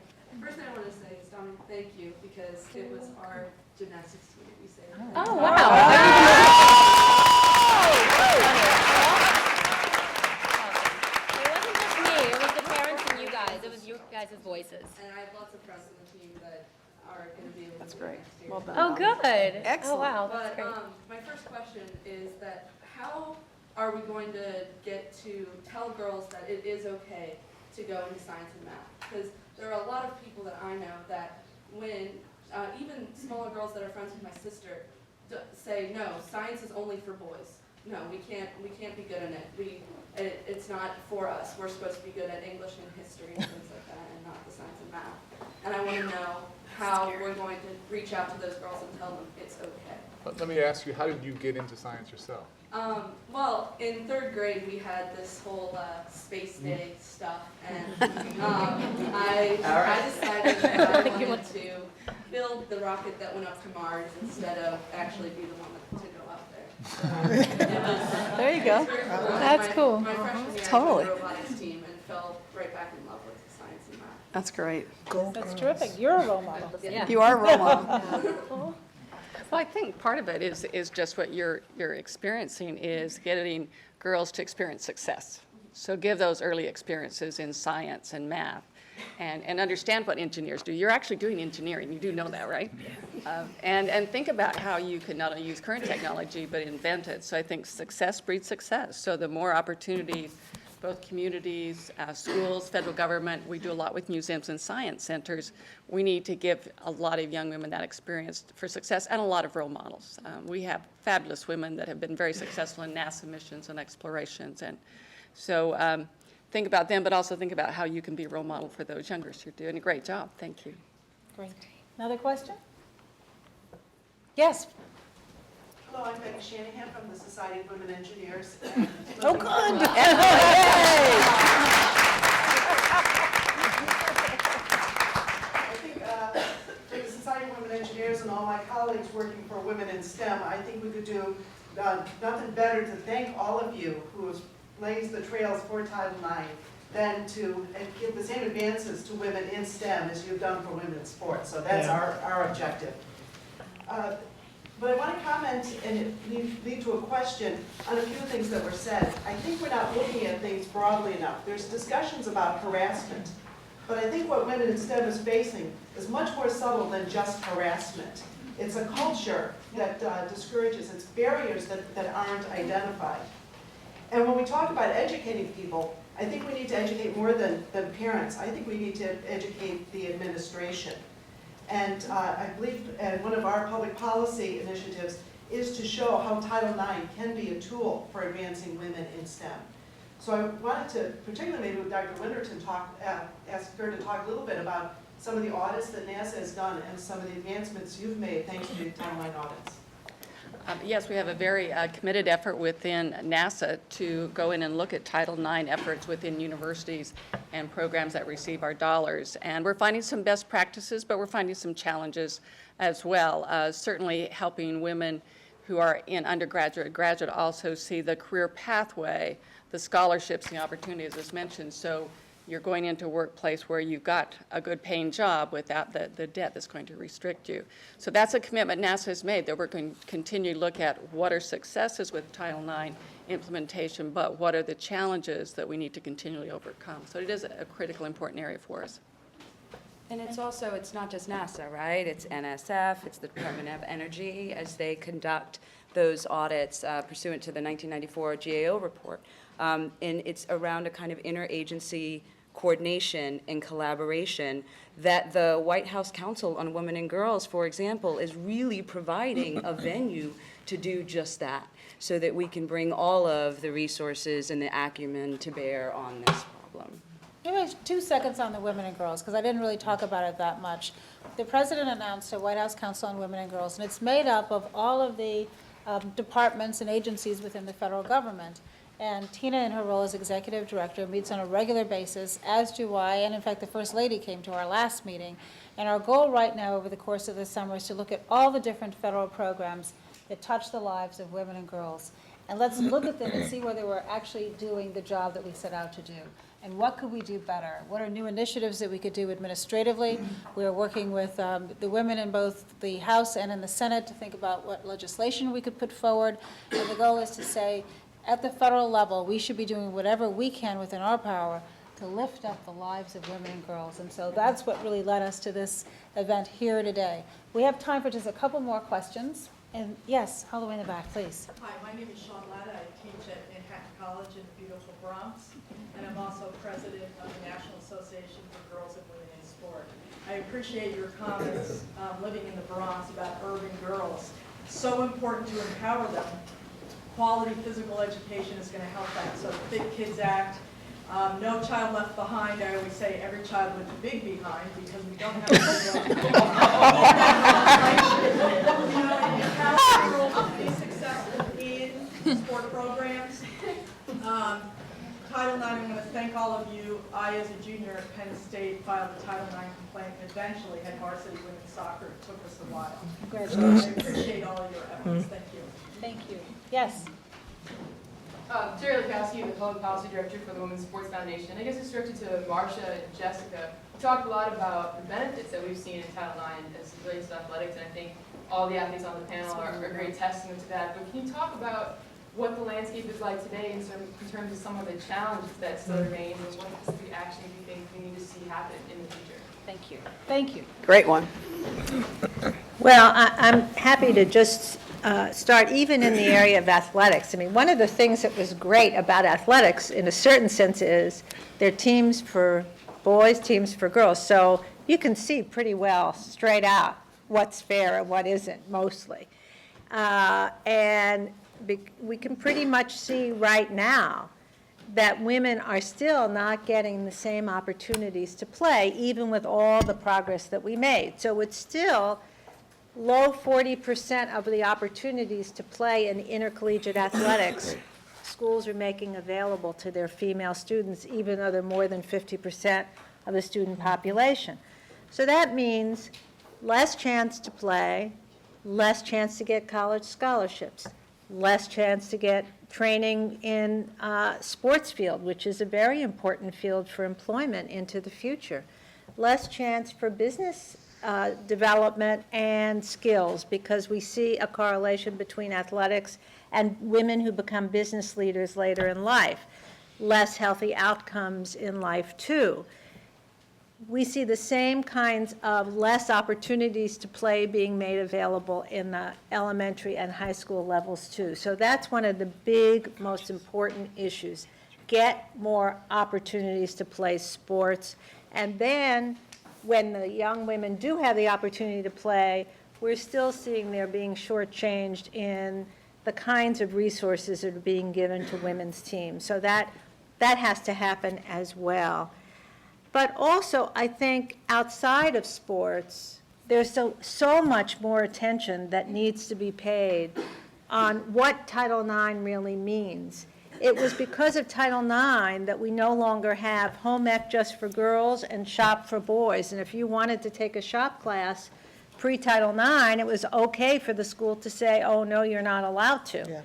First thing I want to say is, Dominic, thank you, because it was our gymnastics team that you saved. Oh, wow. It wasn't just me, it was the parents and you guys. It was you guys' voices. And I have lots of friends on the team that are going to be able to do great. it next year. Well done. Oh, good. Excellent. Oh, wow, that's But great. my first question is that how are we going to get to tell girls that it is okay to go into science and math? Because there are a lot of people that I know that when, even smaller girls that are friends with my sister, say, no, science is only for boys. No, we can't be good in it. It's not for us. We're supposed to be good at English and history and things like that, and not the science and math. And I want to know how we're going to reach out to those girls and tell them it's okay. Let me ask you, how did you get into science yourself? Well, in third grade, we had this whole space day stuff, and I decided that I wanted to build the rocket that went up to Mars instead of actually be the one to go up there. There you go. It was very cool. That's cool. My freshman year, Totally. I joined the robotics team and fell right back in love with science and math. That's great. That's terrific, you're a role model. Yeah. You are a role model. Well, I think part of it is just what you're experiencing is getting girls to experience success. So give those early experiences in science and math and understand what engineers do. You're actually doing engineering, you do know that, right? And think about how you can not only use current technology, but invent it. So I think success breeds success. So the more opportunities, both communities, schools, federal government, we do a lot with museums and science centers. We need to give a lot of young women that experience for success and a lot of role models. We have fabulous women that have been very successful in NASA missions and explorations. And so think about them, but also think about how you can be a role model for those youngers. You're doing a great job. Thank you. Great. Another question? Yes. Hello, I'm Becky Shanahan from the Society of Women Engineers. Oh, good. I think for the Society of Women Engineers and all my colleagues working for women in STEM, I think we could do nothing better to thank all of you who have blazed the trails for Title IX than to give the same advances to women in STEM as you've done for women in sports. So that's our objective. But I want to comment and lead to a question on a few things that were said. I think we're not looking at things broadly enough. There's discussions about harassment, but I think what women in STEM is facing is much more subtle than just harassment. It's a culture that discourages, it's barriers that aren't identified. And when we talk about educating people, I think we need to educate more than parents. I think we need to educate the administration. And I believe one of our public policy initiatives is to show how Title IX can be a tool for advancing women in STEM. So I wanted to, particularly maybe with Dr. Winterton, ask her to talk a little bit about some of the audits that NASA has done and some of the advancements you've made thanks to the Title IX audits. Yes, we have a very committed effort within NASA to go in and look at Title IX efforts within universities and programs that receive our dollars. And we're finding some best practices, but we're finding some challenges as well. Certainly helping women who are in undergraduate, graduate also see the career pathway, the scholarships, the opportunities as mentioned. So you're going into a workplace where you've got a good paying job without the debt that's going to restrict you. So that's a commitment NASA has made, that we're going to continue to look at what are successes with Title IX implementation, but what are the challenges that we need to continually overcome. So it is a critical, important area for us. And it's also, it's not just NASA, right? It's NSF, it's the Department of Energy as they conduct those audits pursuant to the 1994 GAO report. And it's around a kind of interagency coordination and collaboration that the White House Council on Women and Girls, for example, is really providing a venue to do just that, so that we can bring all of the resources and the acumen to bear on this problem. Maybe 2 seconds on the women and girls, because I didn't really talk about it that much. The president announced a White House Council on Women and Girls, and it's made up of all of the departments and agencies within the federal government. And Tina, in her role as executive director, meets on a regular basis, as do I, and in fact, the First Lady came to our last meeting. And our goal right now over the course of the summer is to look at all the different federal programs that touch the lives of women and girls. And let's look at them and see whether we're actually doing the job that we set out to do. And what could we do better? What are new initiatives that we could do administratively? We are working with the women in both the House and in the Senate to think about what legislation we could put forward. And the goal is to say, at the federal level, we should be doing whatever we can within our power to lift up the lives of women and girls. And so that's what really led us to this event here today. We have time for just a couple more questions. And yes, all the way in the back, please. Hi, my name is Sean Latta. I teach at Manhattan College in the beautiful Bronx, and I'm also president of the National Association for Girls and Women in Sport. I appreciate your comments living in the Bronx about urban girls. So important to empower them. Quality physical education is going to help that. So the Fit Kids Act, no child left behind. I always say every child with a big behind because we don't have a empower girls to be successful in sport programs. Title IX, I want to thank all of you. I, as a junior at Penn State, filed a Title IX complaint and eventually had varsity women's soccer. It took us a while. Congratulations. I appreciate all of your efforts. Thank you. Thank you. Yes. Jerry Lukowski, the Public Policy Director for the Women's Sports Foundation. I guess it's directed to Marcia and Jessica. We talked a lot about the benefits that we've seen in Title IX as it relates to athletics, and I think all the athletes on the panel are a great testament to that. But can you talk about what the landscape is like today in terms of some of the challenges that still remain, and what specific action you think we need to see happen in the future? Thank you. Thank you. Great one. Well, I'm happy to just start even in the area of athletics. I mean, one of the things that was great about athletics in a certain sense is they're teams for boys, teams for girls. So you can see pretty well straight out what's fair and what isn't, mostly. And we can pretty much see right now that women are still not getting the same opportunities to play, even with all the progress that we made. So it's still low 40% of the opportunities to play in intercollegiate athletics schools are making available to their female students, even though they're more than 50% of the student population. So that means less chance to play, less chance to get college scholarships, less chance to get training in sports field, which is a very important field for employment into the future, less chance for business development and skills, because we see a correlation between athletics and women who become business leaders later in life, less healthy outcomes in life too. We see the same kinds of less opportunities to play being made available in the elementary and high school levels too. So that's one of the big, most important issues. Get more opportunities to play sports. And then when the young women do have the opportunity to play, we're still seeing they're being shortchanged in the kinds of resources that are being given to women's teams. So that that has to happen as well. But also, I think outside of sports, there's so much more attention that needs to be paid on what Title IX really means. It was because of Title IX that we no longer have home ec just for girls and shop for boys. And if you wanted to take a shop class pre-Title IX, it was okay for the school to say, oh, no, you're not allowed to. Yeah.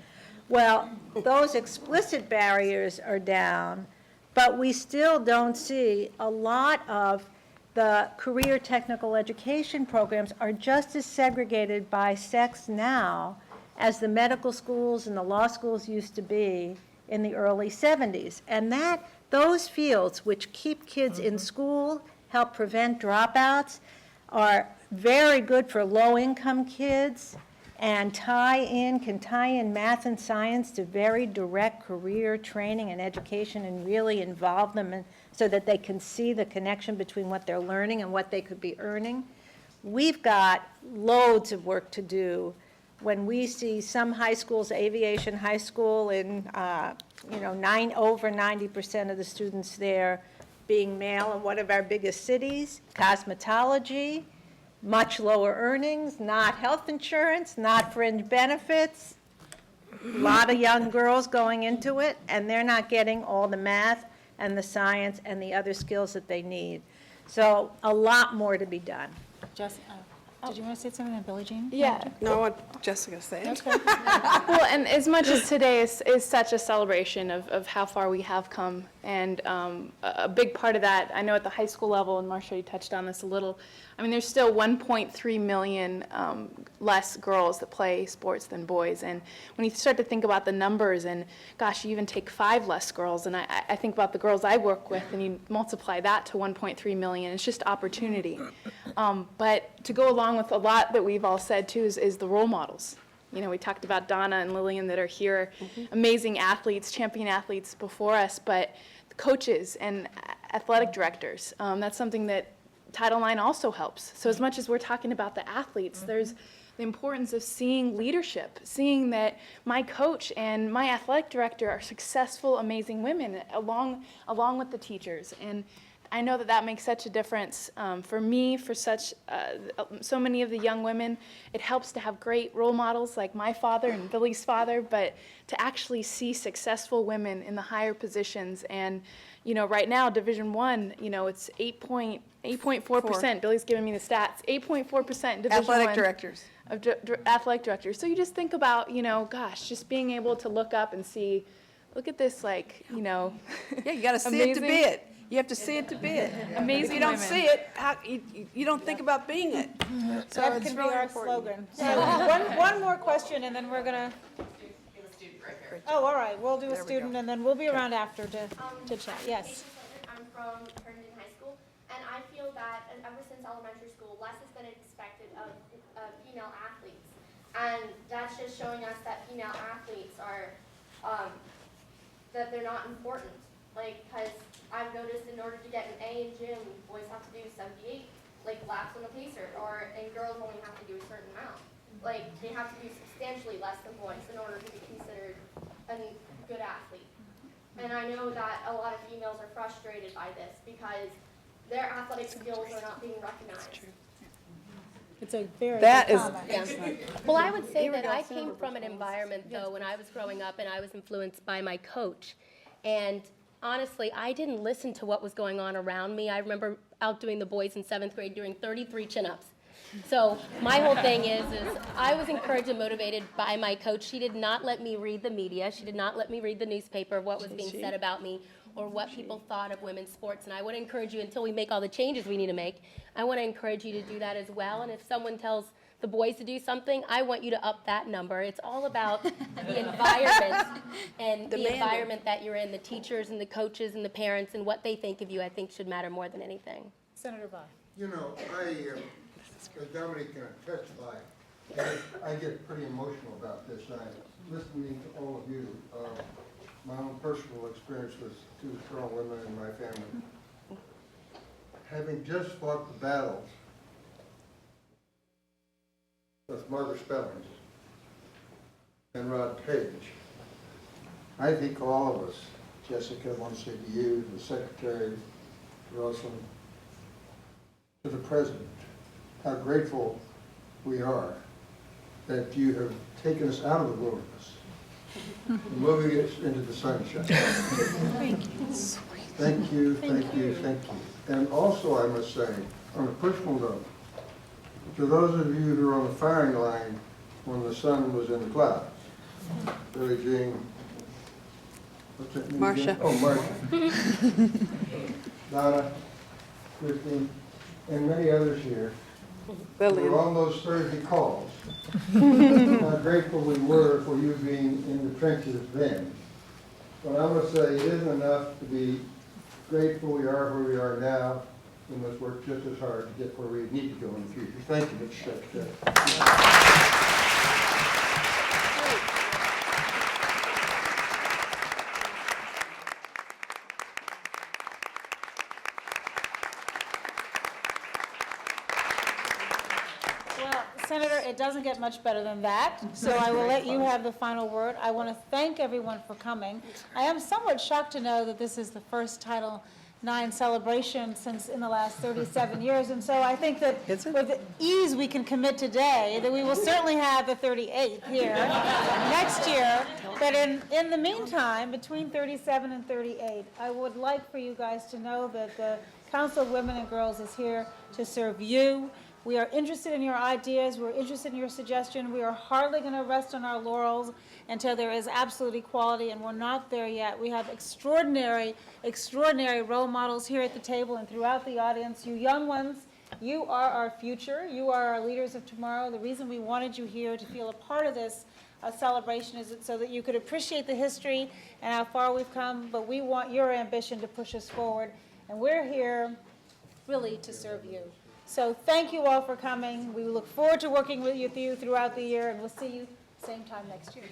Well, those explicit barriers are down, but we still don't see a lot of the career technical education programs are just as segregated by sex now as the medical schools and the law schools used to be in the early 70s. And those fields which keep kids in school, help prevent dropouts, are very good for low-income kids and can tie in math and science to very direct career training and education and really involve them so that they can see the connection between what they're learning and what they could be earning. We've got loads of work to do when we see some high schools, Aviation High School, in over 90% of the students there being male in one of our biggest cities, cosmetology, much lower earnings, not health insurance, not fringe benefits, a lot of young girls going into it, and they're not getting all the math and the science and the other skills that they need. So a lot more to be done. Jessica, did you want to say something on Billie Jean? Yeah. No, what Jessica said. Well, and as much as today is such a celebration of how far we have come, and a big part of that, I know at the high school level, and Marcia, you touched on this a little, I mean, there's still 1.3 million less girls that play sports than boys. And when you start to think about the numbers, and gosh, you even take 5 less girls, and I think about the girls I work with, and you multiply that to 1.3 million, it's just opportunity. But to go along with a lot that we've all said too is the role models. You know, we talked about Donna and Lillian that are here, amazing athletes, champion athletes before us, but the coaches and athletic directors, that's something that Title IX also helps. So as much as we're talking about the athletes, there's the importance of seeing leadership, seeing that my coach and my athletic director are successful, amazing women along with the teachers. And I know that makes such a difference for me, for so many of the young women. It helps to have great role models like my father and Billy's father, but to actually see successful women in the higher positions. And you know, right now, Division I, you know, it's 8.4%. Billy's giving me the stats. 8.4% Division Athletic directors. Of athletic directors. So you just think about, you know, gosh, just being able to look up and see, look at this, like, you know. Yeah, you got to see it to be it. You have to see it to be it. Amazing If you don't women. see it, you don't think about being it. So That it's can be really our important. slogan. So one more question, and then we're gonna. We have a student right here. Oh, all right. We'll do a There we student, go. and then we'll be around after to chat. Yes. I'm from Herndon High School, and I feel that ever since elementary school, less has been expected of female athletes. And that's just showing us that female athletes are, that they're not important. Like, because I've noticed in order to get an A in gym, boys have to do 78, laps on the pacer, and girls only have to do a certain amount. Like, they have to do substantially less than boys in order to be considered a good athlete. And I know that a lot of females are frustrated by this because their athletic skills are not being recognized. It's a very That good is comment. excellent. Well, I would say Here we that go. I came from an environment, though, when I was growing up, and I was influenced by my coach. And honestly, I didn't listen to what was going on around me. I remember outdoing the boys in 7th grade doing 33 chin-ups. So my whole thing is I was encouraged and motivated by my coach. She did not let me read the media. She did not let me read the newspaper of what was being said about me or what people thought of women's sports. And I would encourage you, until we make all the changes we need to make, I want to encourage you to do that as well. And if someone tells the boys to do something, I want you to up that number. It's all about the environment and the environment that you're in, the teachers and the coaches and the parents and what they think of you, I think should matter more than anything. Senator Bach. You know, as Dominic can testify, I get pretty emotional about this. I listening to all of you. My own personal experience with 2 strong women in my family. Having just fought the battles with Margaret Spellings and Rod Page, I think all of us Jessica, I want to say to you, the Secretary, Russell, to the President, how grateful we are that you have taken us out of the wilderness, moving us into the sunshine. Thank you. Thank you, thank you, thank you. And also, I must say, on a personal note, to those of you who were on the firing line when the sun was in the clouds, Billie Jean, what's that name again? Marcia. Oh, Marcia. Donna, Christine, and many others here. We were on those Thursday calls. How grateful we were for you being in the trenches then. But I must say, it isn't enough to be grateful we are where we are now. We must work just as hard to get where we need to go in the future. Thank you, Mr. Secretary. Well, Senator, it doesn't get much better than that, so I will let you have the final word. I want to thank everyone for coming. I am somewhat shocked to know that this is the first Title IX celebration since in the last 37 years, and so I think that with the ease we can commit today, that we will certainly have the 38th here next year. But in the meantime, between 37 and 38, I would like for you guys to know that the Council of Women and Girls is here to serve you. We are interested in your ideas. We're interested in your suggestion. We are hardly going to rest on our laurels until there is absolute equality, and we're not there yet. We have extraordinary, extraordinary role models here at the table and throughout the audience. You young ones, you are our future. You are our leaders of tomorrow. The reason we wanted you here to feel a part of this celebration is so that you could appreciate the history and how far we've come, but we want your ambition to push us forward, and we're here really to serve you. So thank you all for coming. We look forward to working with you throughout the year, and we'll see you same time next year.